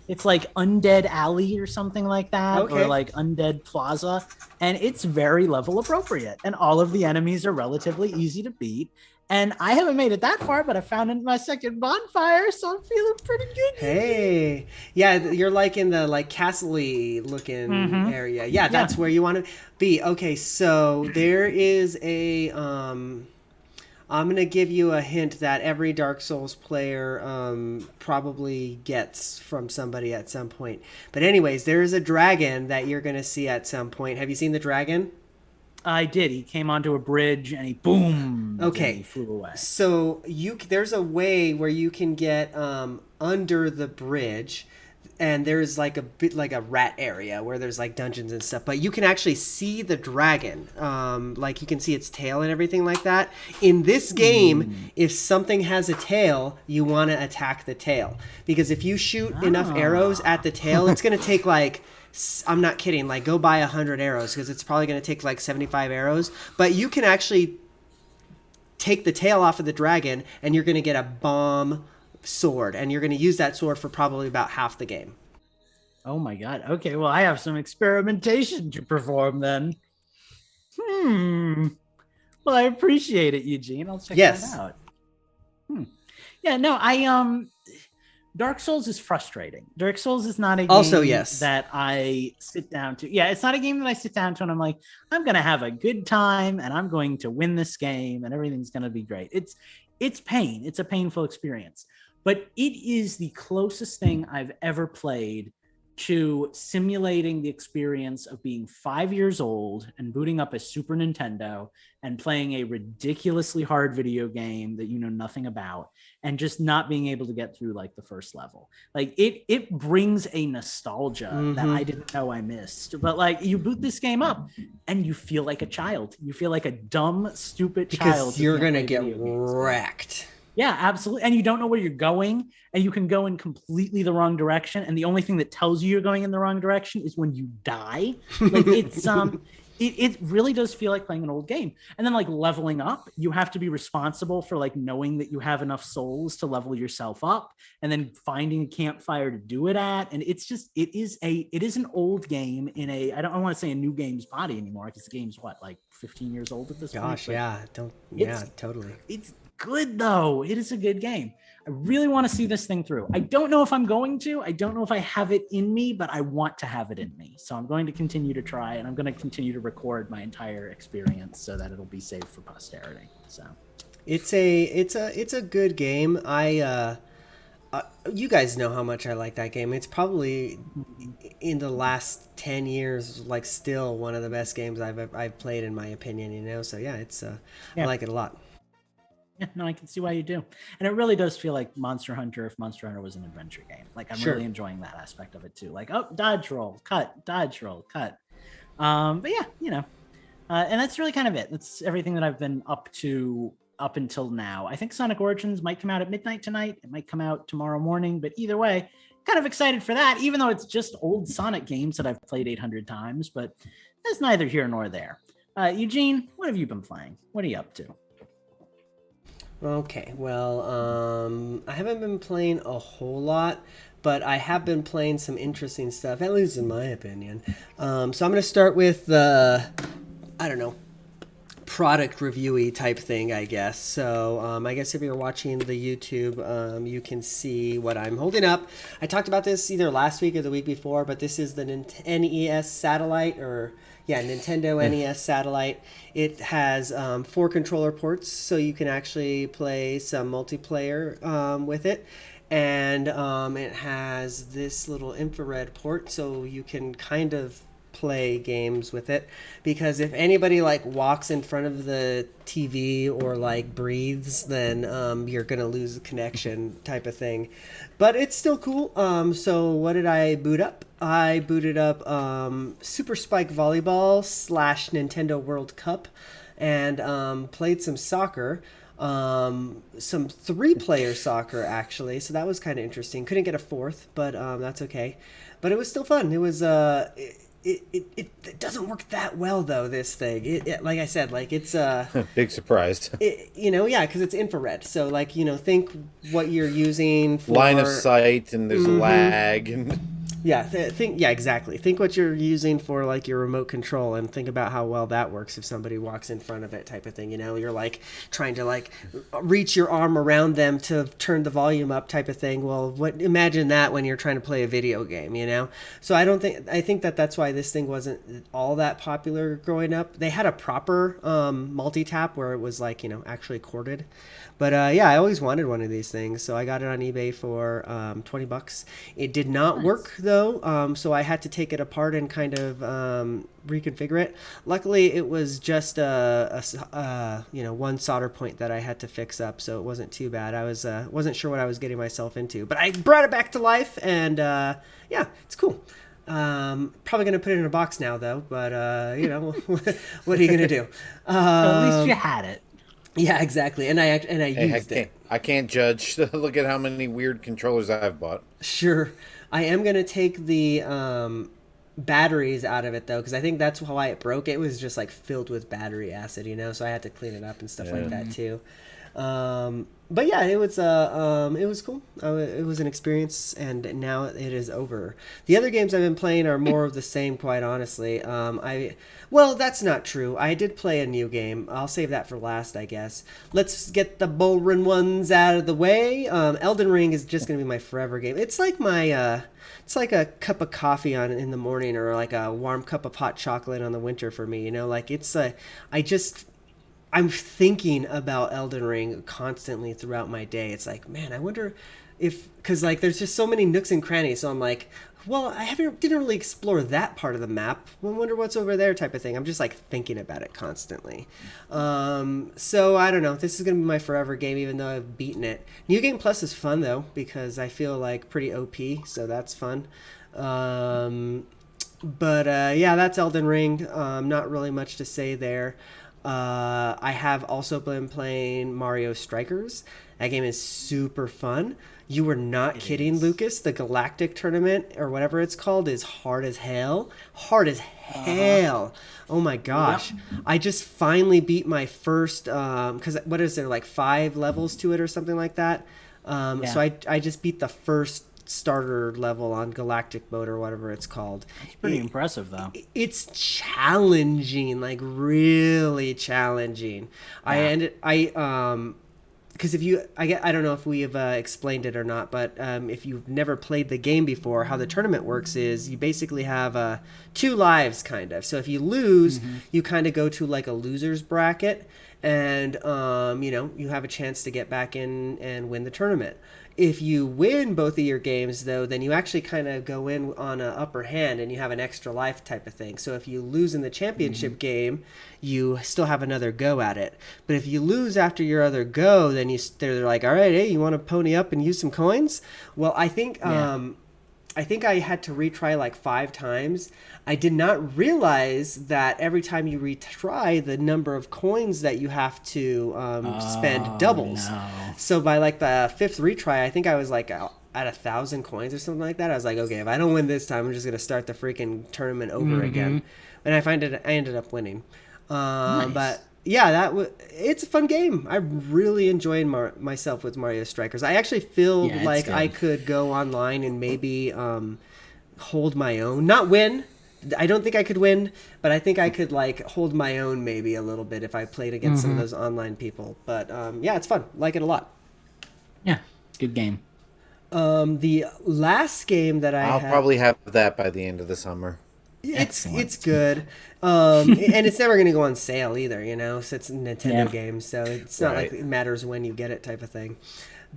S1: It's like Undead Alley or something like that, or like Undead Plaza, and it's very level appropriate, and all of the enemies are relatively easy to beat. And I haven't made it that far, but I found my second bonfire, so I'm feeling pretty good.
S4: Hey, yeah, you're like in the like castle-y looking area. Yeah, that's where you want to be. Okay, so there is a I'm gonna give you a hint that every Dark Souls player probably gets from somebody at some point. But anyways, there is a dragon that you're gonna see at some point. Have you seen the dragon?
S1: I did. He came onto a bridge and he boom.
S4: Okay.
S1: And he flew away.
S4: So there's a way where you can get under the bridge, and there's like a bit like a rat area where there's like dungeons and stuff. But you can actually see the dragon, like you can see its tail and everything like that. In this game, if something has a tail, you want to attack the tail, because if you shoot enough arrows at the tail, it's going to take like, I'm not kidding, like go buy 100 arrows, because it's probably going to take like 75 arrows. But you can actually take the tail off of the dragon, and you're going to get a bomb sword, and you're going to use that sword for probably about half the game.
S1: Oh my God. Okay, well, I have some experimentation to perform then. Well, I appreciate it, Eugene. I'll check that out. Yeah, no, Dark Souls is frustrating. Dark Souls is not a game that I sit down to. Yeah, it's not a game that I sit down to and I'm like, I'm going to have a good time and I'm going to win this game and everything's going to be great. It's pain. It's a painful experience. But it is the closest thing I've ever played to simulating the experience of being 5 years old and booting up a Super Nintendo and playing a ridiculously hard video game that you know nothing about and just not being able to get through like the first level. Like it brings a nostalgia that I didn't know I missed. But like you boot this game up and you feel like a child. You feel like a dumb, stupid child.
S4: Because you're going to get wrecked.
S1: Yeah, absolutely. And you don't know where you're going, and you can go in completely the wrong direction. And the only thing that tells you you're going in the wrong direction is when you die. Like it's it really does feel like playing an old game. And then like leveling up, you have to be responsible for like knowing that you have enough souls to level yourself up, and then finding a campfire to do it at. And it's just it is an old game in a I don't want to say a new game's body anymore, because the game's what, like 15 years old at this point.
S4: Gosh, totally.
S1: It's good though. It is a good game. I really want to see this thing through. I don't know if I'm going to. I don't know if I have it in me, but I want to have it in me. So I'm going to continue to try, and I'm going to continue to record my entire experience so that it'll be saved for posterity. So
S4: it's a good game. You guys know how much I like that game. It's probably in the last 10 years, like still one of the best games I've played in my opinion. You know, so yeah, I like it a lot.
S1: Yeah, no, I can see why you do. And it really does feel like Monster Hunter if Monster Hunter was an adventure game. Like, I'm really enjoying that aspect of it, too. Like, oh, dodge roll, cut, dodge roll, cut. But yeah, you know. And that's really kind of it. That's everything that I've been up to up until now. I think Sonic Origins might come out at midnight tonight. It might come out tomorrow morning. But either way, kind of excited for that, even though it's just old Sonic games that I've played 800 times. But that's neither here nor there. Eugene, what have you been playing? What are you up to?
S4: Okay, well, I haven't been playing a whole lot, but I have been playing some interesting stuff, at least in my opinion. So I'm going to start with the, product review-y type thing, I guess. So I guess if you're watching the YouTube, you can see what I'm holding up. I talked about this either last week or the week before, but this is the NES Satellite, Nintendo NES Satellite. It has 4 controller ports, so you can actually play some multiplayer with it. And it has this little infrared port, so you can kind of play games with it, because if anybody like walks in front of the TV or like breathes, then you're gonna lose the connection type of thing. But it's still cool. So what did I boot up? I booted up Super Spike Volleyball / Nintendo World Cup, and played some soccer. some 3-player soccer actually, so that was kind of interesting. Couldn't get a fourth, but that's okay. But it was still fun. It was it doesn't work that well though. This thing, like I said, like it's
S2: big surprise.
S4: Yeah, because it's infrared. So like think what you're using for
S2: line of sight, and there's lag and.
S4: Yeah, exactly. Think what you're using for like your remote control, and think about how well that works if somebody walks in front of it, type of thing. You're like trying to like reach your arm around them to turn the volume up, type of thing. Well, imagine that when you're trying to play a video game, So I think that's why this thing wasn't all that popular growing up. They had a proper multi-tap where it was like actually corded. But I always wanted one of these things, so I got it on eBay for $20. It did not work though, so I had to take it apart and kind of reconfigure it. Luckily, it was just one solder point that I had to fix up, so it wasn't too bad. I wasn't sure what I was getting myself into, but I brought it back to life, and it's cool. Probably gonna put it in a box now though, but what are you gonna do?
S1: At least you had it.
S4: Yeah, exactly. And I used it.
S2: I can't judge. Look at how many weird controllers I've bought.
S4: Sure. I am going to take the batteries out of it, though, because I think that's why it broke. It was just, like, filled with battery acid, so I had to clean it up and stuff like that, too. But yeah, it was cool. It was an experience, and now it is over. The other games I've been playing are more of the same, quite honestly. Well, that's not true. I did play a new game. I'll save that for last, I guess. Let's get the boring ones out of the way. Elden Ring is just going to be my forever game. It's like it's like a cup of coffee in the morning, or like a warm cup of hot chocolate on the winter for me. Like I'm thinking about Elden Ring constantly throughout my day. It's like, man, I wonder because like there's just so many nooks and crannies. So I'm like, well, didn't really explore that part of the map. I wonder what's over there, type of thing. I'm just like thinking about it constantly. So I don't know. This is gonna be my forever game, even though I've beaten it. New Game Plus is fun though, because I feel like pretty OP, so that's fun. But that's Elden Ring. Not really much to say there. I have also been playing Mario Strikers. That game is super fun. You were not kidding, Lucas. The Galactic Tournament, or whatever it's called, is hard as hell. Hard as hell. Oh my gosh. Yep. I just finally beat my first, because what is there, like 5 levels to it or something like that? So I just beat the first starter level on Galactic Mode, or whatever it's called.
S1: It's pretty impressive, though.
S4: It's challenging, like really challenging. Yeah. Because I don't know if we have explained it or not, but if you've never played the game before, how the tournament works is you basically have 2 lives, kind of. So if you lose, you kind of go to like a loser's bracket, and you have a chance to get back in and win the tournament. If you win both of your games, though, then you actually kind of go in on an upper hand, and you have an extra life, type of thing. So if you lose in the championship game, you still have another go at it. But if you lose after your other go, then they're like, all right, hey, you want to pony up and use some coins? Well, I think I had to retry like 5 times. I did not realize that every time you retry, the number of coins that you have to spend doubles. No. So by like the 5th retry, I think I was like at 1,000 coins or something like that. I was like, okay, if I don't win this time, I'm just going to start the freaking tournament over again. And I ended up winning. Nice. But yeah, it's a fun game. I really enjoyed myself with Mario Strikers. I actually feel like I could go online and maybe hold my own. Not win. I don't think I could win, but I think I could like hold my own maybe a little bit if I played against some of those online people. But it's fun. Like it a lot.
S1: Yeah, good game.
S4: The last game that
S2: I'll probably have that by the end of the summer.
S4: It's good, and it's never going to go on sale either, so it's a Nintendo game, so it's not like it matters when you get it, type of thing.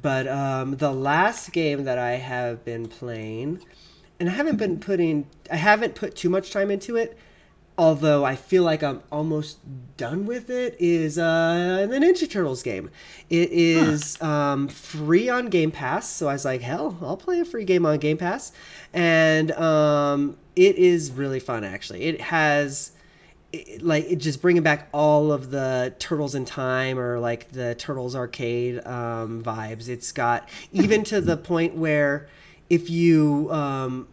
S4: But the last game that I have been playing, and I haven't put too much time into it, although I feel like I'm almost done with it, is the Ninja Turtles game. It is free on Game Pass, so I was like, hell, I'll play a free game on Game Pass. And it is really fun, actually. it just bringing back all of the Turtles in Time or like the Turtles arcade vibes. It's got even to the point where if you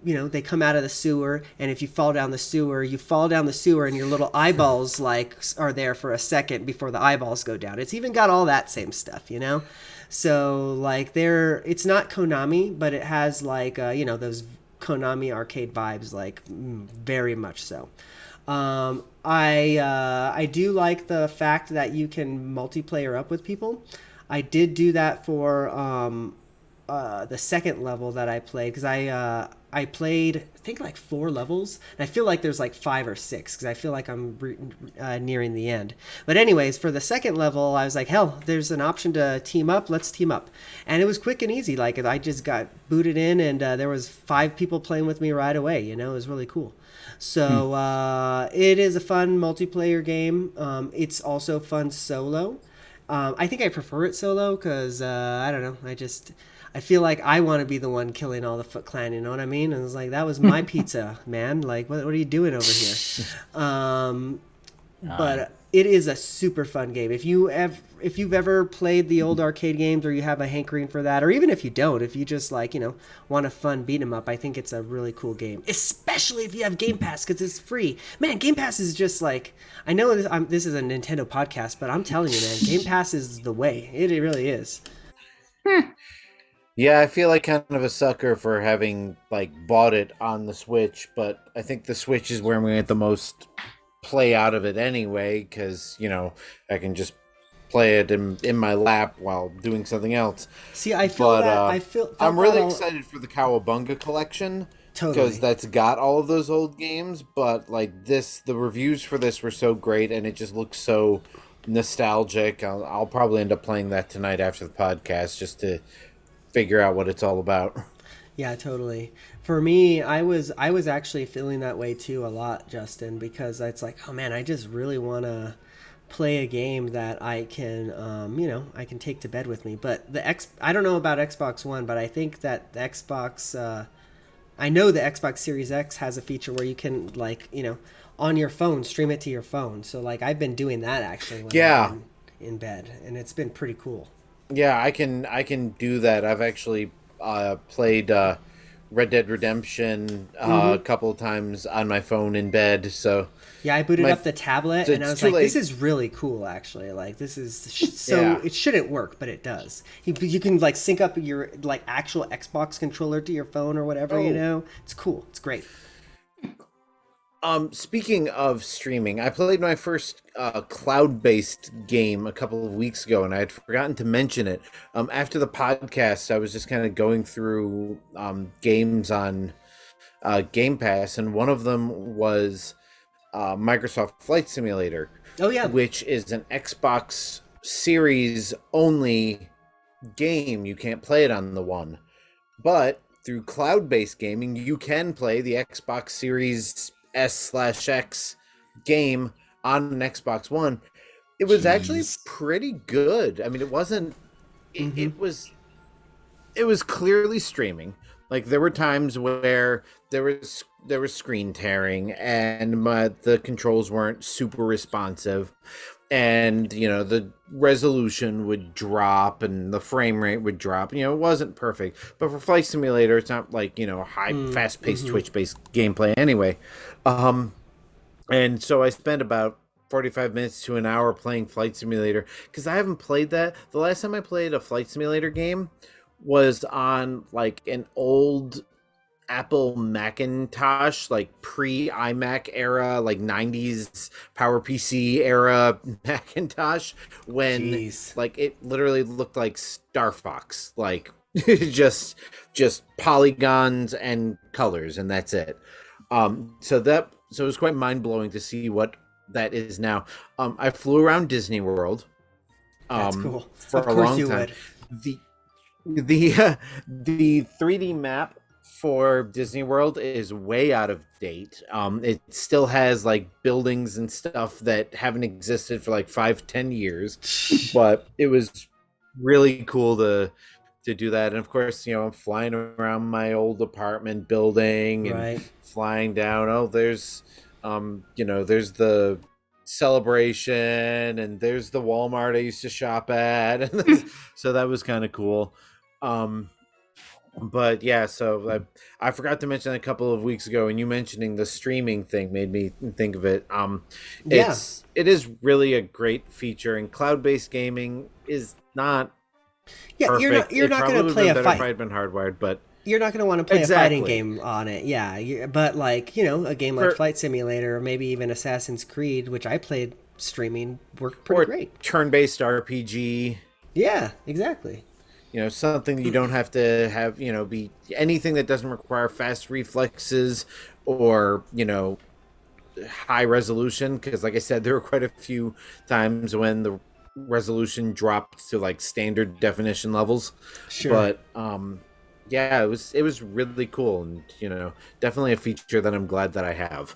S4: they come out of the sewer, and if you fall down the sewer, you fall down the sewer and your little eyeballs like are there for a second before the eyeballs go down. It's even got all that same stuff, you know. So like it's not Konami, but it has like those Konami arcade vibes, like very much so. I do like the fact that you can multiplayer up with people. I did do that for the second level that I played, because I played I think like 4 levels, and I feel like there's like 5 or 6 because I feel like I'm nearing the end. But anyways, for the second level, I was like, hell, there's an option to team up. Let's team up, and it was quick and easy. Like I just got booted in, and there was 5 people playing with me right away. You know, it was really cool. So it is a fun multiplayer game. It's also fun solo. I think I prefer it solo because I don't know. I feel like I want to be the one killing all the Foot Clan. You know what I mean? And it's like, that was my pizza, man. Like, what are you doing over here? But it is a super fun game. If you've ever played the old arcade games, or you have a hankering for that, or even if you don't, if you just like want a fun beat 'em up, I think it's a really cool game. Especially if you have Game Pass, because it's free. Man, Game Pass is just like, I know this is a Nintendo podcast, but I'm telling you, man, Game Pass is the way. It really is.
S2: Yeah, I feel like kind of a sucker for having like bought it on the Switch, but I think the Switch is where I'm going to get the most play out of it anyway, because I can just play it in my lap while doing something else.
S4: See, I feel
S2: I'm really excited for the Cowabunga collection, because that's got all of those old games. But like the reviews for this were so great, and it just looks so nostalgic. I'll probably end up playing that tonight after the podcast, just to figure out what it's all about.
S4: Yeah, totally. For me, I was actually feeling that way too a lot, Justin, because it's like, oh man, I just really want to play a game that I can, I can take to bed with me. But I don't know about Xbox One, but I think that the Xbox, I know the Xbox Series X has a feature where you can like, on your phone, stream it to your phone. So like, I've been doing that actually when I'm in bed, and it's been pretty cool.
S2: Yeah, I can do that. I've actually played Red Dead Redemption a couple of times on my phone in bed. So
S4: yeah, I booted up the tablet, and I was like, "This is really cool, actually. Like, this is so It shouldn't work, but it does. You can like sync up your like actual Xbox controller to your phone or whatever. It's cool. It's great."
S2: Speaking of streaming, I played my first cloud-based game a couple of weeks ago, and I had forgotten to mention it. After the podcast, I was just kind of going through games on Game Pass, and one of them was Microsoft Flight Simulator.
S4: Oh yeah,
S2: which is an Xbox Series only game. You can't play it on the One, but through cloud-based gaming, you can play the Xbox Series S/X game on an Xbox One. It was actually pretty good. I mean, it wasn't. It was clearly streaming. Like, there were times where there was screen tearing, and the controls weren't super responsive, and the resolution would drop and the frame rate would drop. It wasn't perfect, but for Flight Simulator, it's not like fast-paced Twitch-based gameplay anyway. And so I spent about 45 minutes to an hour playing Flight Simulator, because I haven't played that. The last time I played a Flight Simulator game was on like an old Apple Macintosh, like pre-iMac era, like 90s PowerPC era Macintosh, when like it literally looked like Star Fox, like just polygons and colors, and that's it. So it was quite mind-blowing to see what that is now. I flew around Disney World.
S4: That's cool.
S2: For a long time. The 3D map for Disney World is way out of date. It still has like buildings and stuff that haven't existed for like 5-10 years, but it was really cool to do that. And of course, I'm flying around my old apartment building and flying down. Oh, there's There's the Celebration, and there's the Walmart I used to shop at, so that was kind of cool. But yeah, so I forgot to mention a couple of weeks ago, and you mentioning the streaming thing made me think of it.
S4: Yeah.
S2: It is really a great feature, and cloud-based gaming is not
S4: Yeah,
S2: perfect.
S4: you're
S2: It
S4: not
S2: probably
S4: going to
S2: would
S4: play
S2: have
S4: a
S2: been better if I
S4: fight.
S2: had been hardwired, but
S4: You're not going to want to play a fighting
S2: exactly
S4: game on it. Yeah, but like, a game like
S2: for
S4: Flight Simulator or maybe even Assassin's Creed, which I played streaming, worked pretty
S2: or
S4: great.
S2: turn-based RPG.
S4: Yeah, exactly.
S2: Something that you don't have to have, be anything that doesn't require fast reflexes or, high resolution. Because, like I said, there were quite a few times when the resolution dropped to like standard definition levels.
S4: Sure.
S2: But, yeah, it was really cool, and definitely a feature that I'm glad that I have.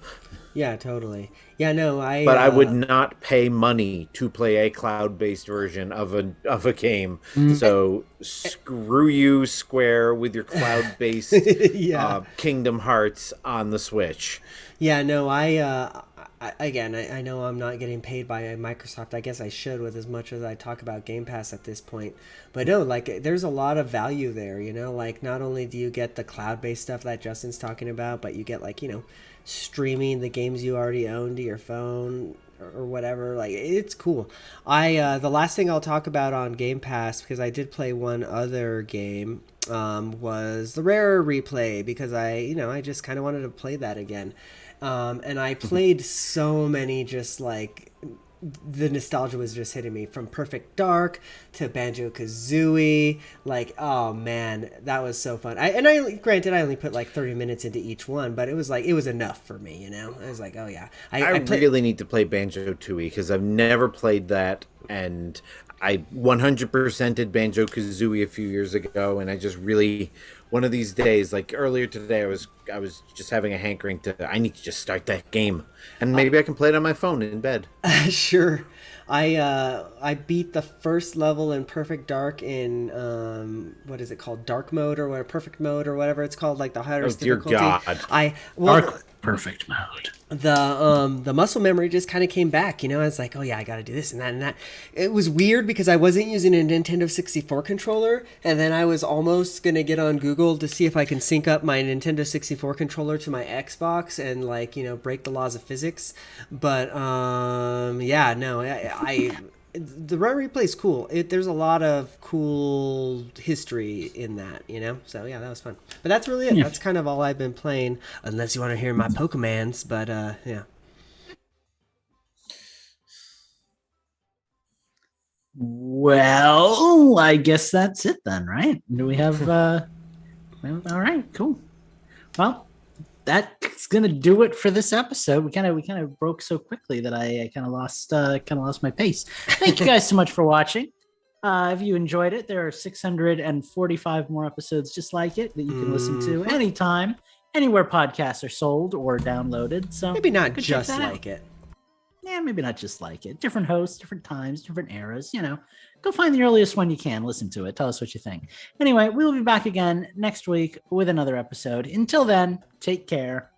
S4: Yeah, totally. Yeah, no,
S2: But I would not pay money to play a cloud-based version of a game. So screw you, Square, with your cloud-based
S4: yeah.
S2: Kingdom Hearts on the Switch.
S4: Yeah, no, I know I'm not getting paid by Microsoft. I guess I should, with as much as I talk about Game Pass at this point. But no, like there's a lot of value there, like not only do you get the cloud-based stuff that Justin's talking about, but you get like, streaming the games you already own to your phone or whatever. Like it's cool. The last thing I'll talk about on Game Pass, because I did play one other game, was the Rare Replay, because I just kind of wanted to play that again. And I played so many, just like the nostalgia was just hitting me, from Perfect Dark to Banjo-Kazooie. Like, oh man, that was so fun. Granted, I only put like 30 minutes into each one, but it was enough for me, I was like, oh yeah.
S2: I really need to play Banjo-Tooie because I've never played that, and I 100%ed Banjo-Kazooie a few years ago, and I just really, one of these days, like earlier today, I was just having a hankering I need to just start that game, and maybe I can play it on my phone in bed.
S4: Sure. I beat the first level in Perfect Dark in what is it called, dark mode or perfect mode or whatever it's called, like the hardest difficulty.
S2: God.
S1: Dark perfect mode.
S4: The muscle memory just kind of came back, I was like, oh yeah, I gotta do this and that and that. It was weird because I wasn't using a Nintendo 64 controller, and then I was almost gonna get on Google to see if I can sync up my Nintendo 64 controller to my Xbox and like, break the laws of physics. But yeah, no, the Rare Replay is cool. There's a lot of cool history in that, So yeah, that was fun. But that's really it. Yeah. That's kind of all I've been playing, unless you want to hear my Pokemans. But yeah.
S1: Well, I guess that's it then, right? Do we have? All right, cool. Well, that's gonna do it for this episode. We kind of broke so quickly that I kind of lost my pace. Thank you guys so much for watching. If you enjoyed it, there are 645 more episodes just like it that you can listen to anytime, anywhere podcasts are sold or downloaded. So
S4: maybe not just like it.
S1: Yeah, maybe not just like it. Different hosts, different times, different eras. Go find the earliest one you can. Listen to it. Tell us what you think. Anyway, we'll be back again next week with another episode. Until then, take care.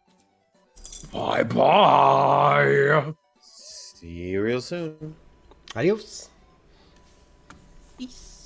S5: Bye-bye.
S2: See you real soon.
S4: Adios.
S1: Peace.